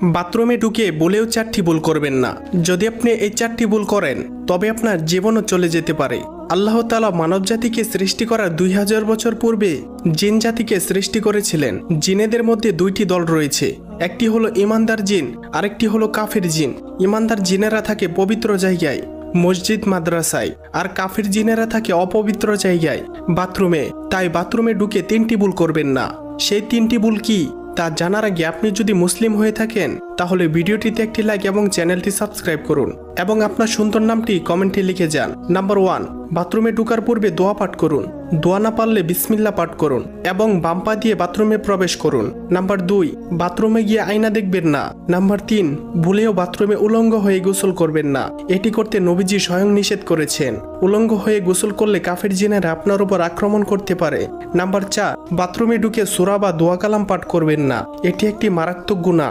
বাথরুমে ঢুকে বলেও 4টি ভুল করবেন না। যদি আপনি এই 4টি ভুল করেন তবে আপনার জীবনও চলে যেতে পারে। আল্লাহ তাআলা মানব জাতিকে সৃষ্টি করার 2000 বছর পূর্বে জিন জাতিকে সৃষ্টি করেছিলেন। জিনেদের মধ্যে 2টি দল রয়েছে, একটি হলো ইমানদার জিন, আরেকটি হলো কাফের জিন। ইমানদার জিনেরা থাকে পবিত্র জায়গায়, মসজিদ মাদ্রাসায়, আর কাফের জিনেরা থাকে অপবিত্র জায়গায়, বাথরুমে। তাই বাথরুমে ঢুকে 3টি ভুল করবেন না। সেই 3টি ভুল কি তা জানার আগে আপনি যদি মুসলিম হয়ে থাকেন তাহলে ভিডিওটিতে একটি লাইক এবং চ্যানেলটি সাবস্ক্রাইব করুন এবং আপনার সুন্দর নামটি কমেন্টে লিখে যান। নাম্বার 1, বাথরুমে ঢোকার পূর্বে দোয়া পাঠ করুন। দোয়া না পারলে বিসমিল্লাহ পাঠ করুন এবং বাম পা দিয়ে বাথরুমে প্রবেশ করুন। নাম্বার 2, বাথরুমে গিয়ে আয়না দেখবেন না। নাম্বার 3, ভুলেও বাথরুমে উলঙ্গ হয়ে গোসল করবেন না। এটি করতে নবীজি স্বয়ং নিষেধ করেছেন। উলঙ্গ হয়ে গোসল করলে কাফের জিনেরা আপনার উপর আক্রমণ করতে পারে। নাম্বার 4, বাথরুমে ঢুকে সূরা বা দোয়া কালাম পাঠ করবেন না। এটি একটি মারাত্মক গুনাহ।